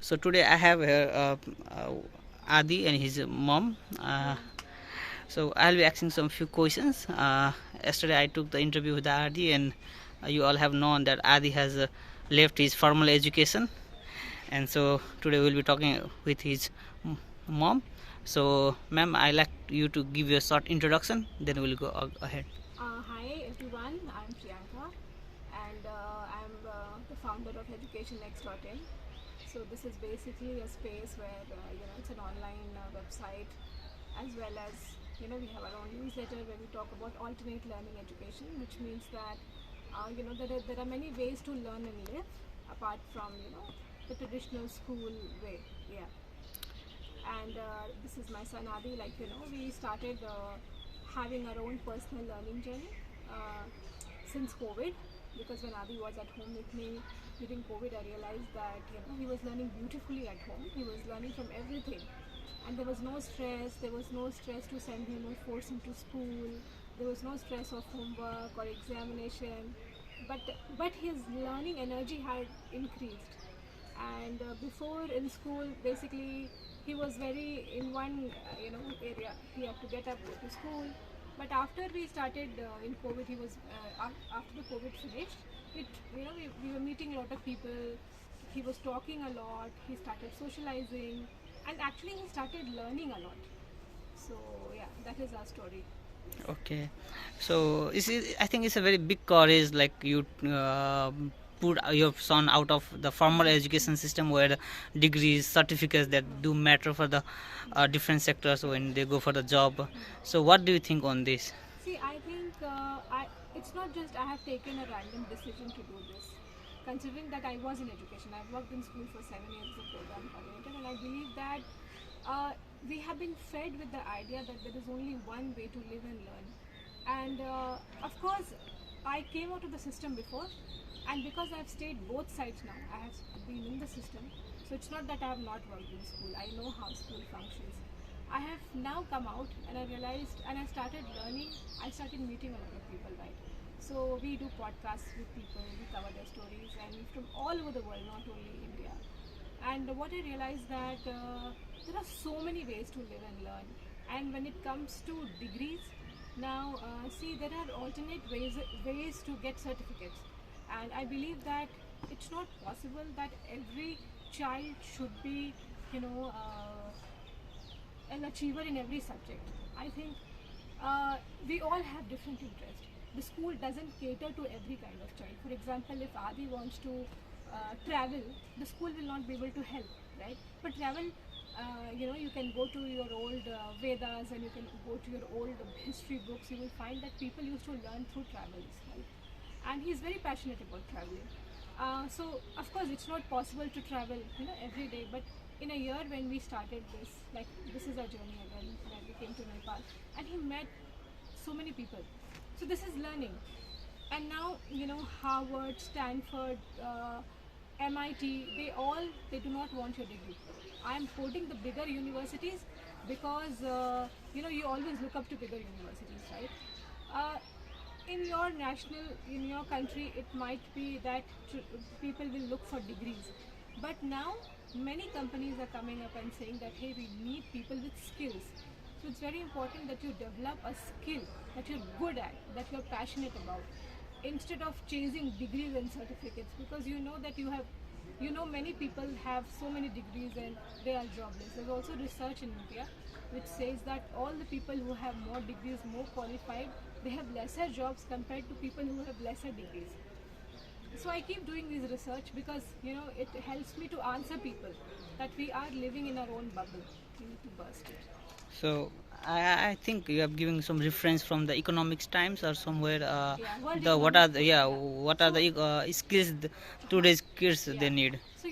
So today I have here Adi and his mom. So I'll be asking some few questions. Yesterday I took the interview with Adi, and you all have known that Adi has left his formal education, and so today we'll be talking with his mom. So, ma'am, I like you to give you a short introduction. Then we'll go ahead. Hi everyone, I'm Priyanka and I'm the founder of Education Next.in. So this is basically a space where it's an online website, as well as we have our own newsletter where we talk about alternate learning education, which means that there are many ways to learn and live apart from the traditional school way. Yeah. And this is my son Adi. We started having our own personal learning journey since COVID, because when Adi was at home with me during COVID, I realized that he was learning beautifully at home. He was learning from everything, and there was no stress. There was no stress to send him or force him to school. There was no stress of homework or examination, but his learning energy had increased. And before in school, basically he was very in one area. He had to get up, go to school. But after we started in COVID, he was after the COVID finished, it we were meeting a lot of people. He was talking a lot. He started socializing, and actually he started learning a lot. So yeah, that is our story. Okay, so I think it's a very big courage, like you put your son out of the formal education system where the degrees, certificates that do matter for the different sectors when they go for the job. So, what do you think on this? See, I think it's not just I have taken a random decision to do this. Considering that I was in education, I've worked in school for 7 years as a program coordinator, and I believe that we have been fed with the idea that there is only one way to live and learn. And of course, I came out of the system before, and because I've stayed both sides now, I have been in the system. So it's not that I have not worked in school. I know how school functions. I have now come out and I realized, and I started learning. I started meeting a lot of people, right? So we do podcasts with people, we cover their stories, and from all over the world, not only India. And what I realized that there are so many ways to live and learn. And when it comes to degrees, now see, there are alternate ways to get certificates. And I believe that it's not possible that every child should be, you know, an achiever in every subject. I think we all have different interests. The school doesn't cater to every kind of child. For example, if Adi wants to travel, the school will not be able to help, right? But travel, you can go to your old Vedas, and you can go to your old history books. You will find that people used to learn through travels, right? And he's very passionate about traveling. So of course it's not possible to travel every day, but in a year when we started this, like this is our journey again, when we came to Nepal, and he met so many people. So this is learning. And now Harvard, Stanford, MIT, they do not want your degree. I am quoting the bigger universities because you always look up to bigger universities, right? uh, in your in your country, it might be that people will look for degrees, but now many companies are coming up and saying that, hey, we need people with skills. So it's very important that you develop a skill that you're good at, that you're passionate about, instead of chasing degrees and certificates, because you know that many people have so many degrees and they are jobless. There's also research in India which says that all the people who have more degrees, more qualified, they have lesser jobs compared to people who have lesser degrees. So I keep doing this research because it helps me to answer people that we are living in our own bubble. We need to burst it. So I think you have given some reference from the economics times or somewhere. Yeah, World The what Economic are the Forum. yeah Yeah. what are So the skills huh. today's kids they Yeah. need? So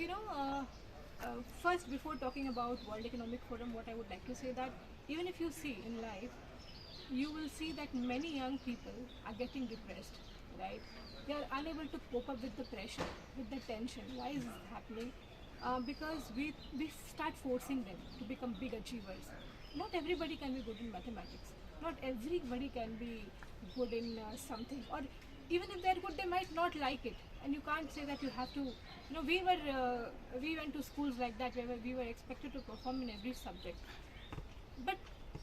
first, before talking about World Economic Forum, what I would like to say that even if you see in life, you will see that many young people are getting depressed, right? They are unable to cope up with the pressure, with the tension. Why is this happening? Because we start forcing them to become big achievers. Not everybody can be good in mathematics. Not everybody can be good in something, or even if they're good, they might not like it. and you can't say that you have to. We went to schools like that where we were expected to perform in every subject, but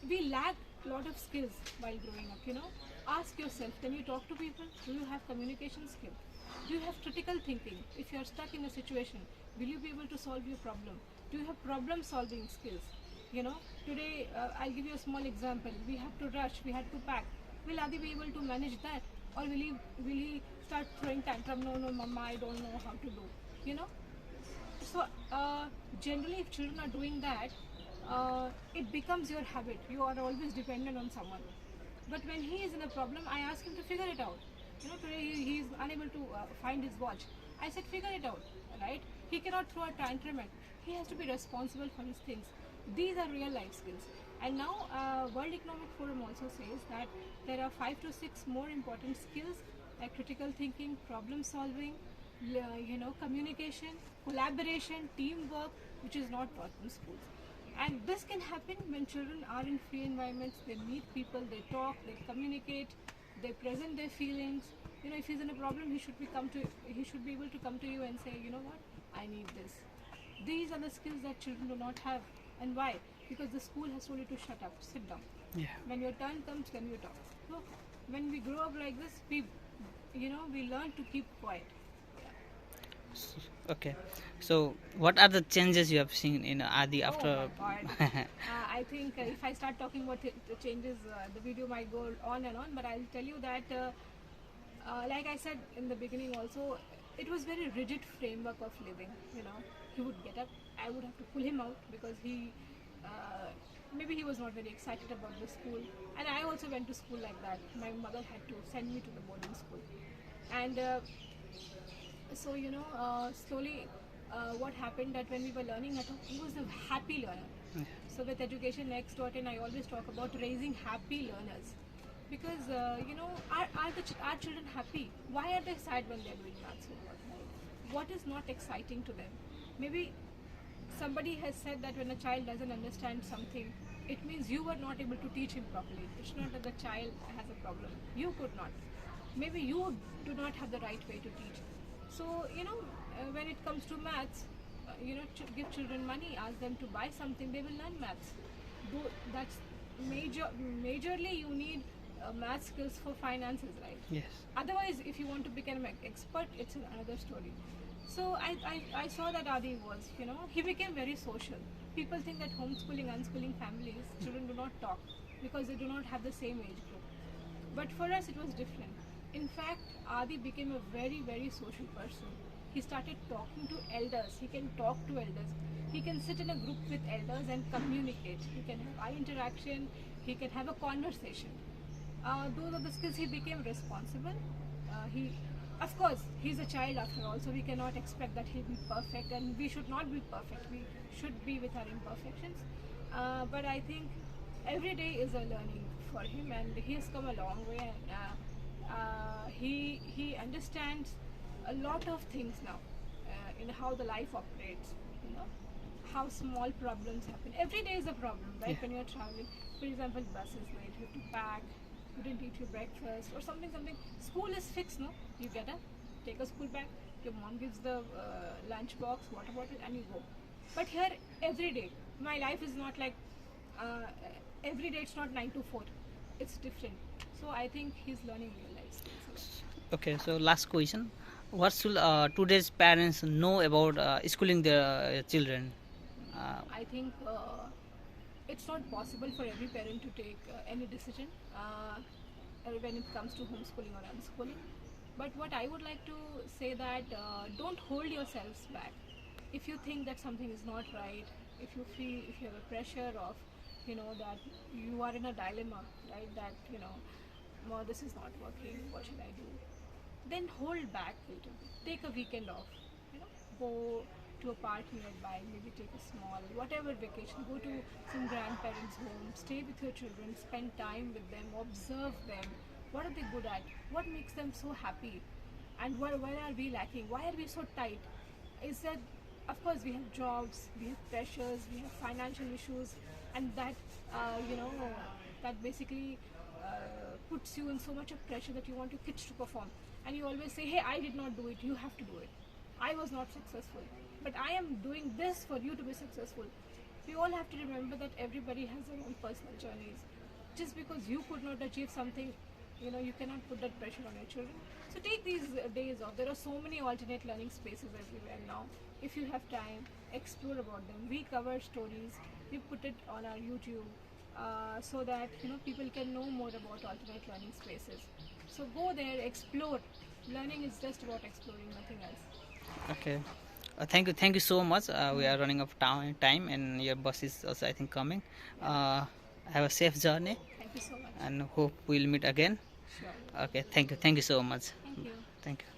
we lack a lot of skills while growing up. Ask yourself: can you talk to people? Do you have communication skill? Do you have critical thinking? If you are stuck in a situation, will you be able to solve your problem? Do you have problem solving skills? Today, I'll give you a small example. We have to rush, we had to pack. Will Adi be able to manage that, or will he start throwing tantrum? No, no, mama, I don't know how to do. You know. So generally, if children are doing that, it becomes your habit. You are always dependent on someone. But when he is in a problem, I ask him to figure it out. Today he is unable to find his watch. I said, figure it out, right? He cannot throw a tantrum. He has to be responsible for his things. These are real life skills. And now, World Economic Forum also says that there are 5 to 6 more important skills like critical thinking, problem solving, communication, collaboration, teamwork, which is not taught in schools. And this can happen when children are in free environments. They meet people, they talk, they communicate, they present their feelings. If he's in a problem, he should be able to come to you and say, you know what, I need this. These are the skills that children do not have. And why? Because the school has told you to shut up, sit down. Yeah. When your turn comes, then you talk. So when we grow up like this, we learn to keep quiet. Okay, so what are the changes you have seen in Adi after? Oh my God. I think if I start talking about the changes, the video might go on and on. But I'll tell you that, like I said in the beginning, also, it was very rigid framework of living. He would get up. I would have to pull him out because maybe he was not very excited about the school. And I also went to school like that. My mother had to send me to the boarding school, and so slowly what happened that when we were learning at home, he was a happy learner. So with Education Next I always talk about raising happy learners, because are children happy? Why are they sad when they're doing maths homework? What is not exciting to them? Maybe somebody has said that when a child doesn't understand something, it means you were not able to teach him properly. It's not that the child has a problem. You could not. Maybe you do not have the right way to teach. So, when it comes to maths, give children money, ask them to buy something, they will learn maths. That's majorly you need math skills for finances, right? Yes. Otherwise, if you want to become an expert, it's another story. So I saw that Adi was, he became very social. People think that homeschooling, unschooling families, children do not talk because they do not have the same age group. But for us, it was different. In fact, Adi became a very, very social person. He started talking to elders. He can talk to elders. He can sit in a group with elders and communicate. He can have eye interaction. He can have a conversation. Those are the skills. He became responsible. Of course, he's a child after all, so we cannot expect that he'll be perfect, and we should not be perfect. We should be with our imperfections. But I think every day is a learning for him, and he has come a long way. And he understands a lot of things now in how the life operates. How small problems happen. Every day is a problem, right? Yeah. When you're traveling, for example, bus is late, you have to pack, you didn't eat your breakfast or something. School is fixed, no? You get up, take a school bag, your mom gives the lunch box, water bottle, and you go. But here, every day, my life is not like every day. It's not 9 to 4. It's different. So I think he's learning real life skills. Okay, so last question: what should today's parents know about schooling their children? I think it's not possible for every parent to take any decision when it comes to homeschooling or unschooling. But what I would like to say that don't hold yourselves back. If you think that something is not right, if you have a pressure of, that you are in a dilemma, right? That "Well, this is not working. What should I do?" Then hold back a little bit. Take a weekend off. Go to a park nearby. Maybe take a small, whatever vacation. Go to some grandparents' home. Stay with your children. Spend time with them. Observe them. What are they good at? What makes them so happy? And where are we lacking? Why are we so tight? Is that, of course, we have jobs, we have pressures, we have financial issues, and that that basically puts you in so much of pressure that you want your kids to perform. and you always say, hey, I did not do it, you have to do it. I was not successful, but I am doing this for you to be successful. We all have to remember that everybody has their own personal journeys. Just because you could not achieve something, you cannot put that pressure on your children. So take these days off. There are so many alternate learning spaces everywhere now. If you have time, explore about them. We cover stories, we put it on our YouTube, so that people can know more about alternate learning spaces. So go there, explore. Learning is just about exploring, nothing else. Okay. Thank you so much. We are running out of time, and your bus is also, I think, coming. Have a safe journey, Thank you so much. and hope we'll meet again. Sure. Okay, thank you so much. Thank you. Thank you.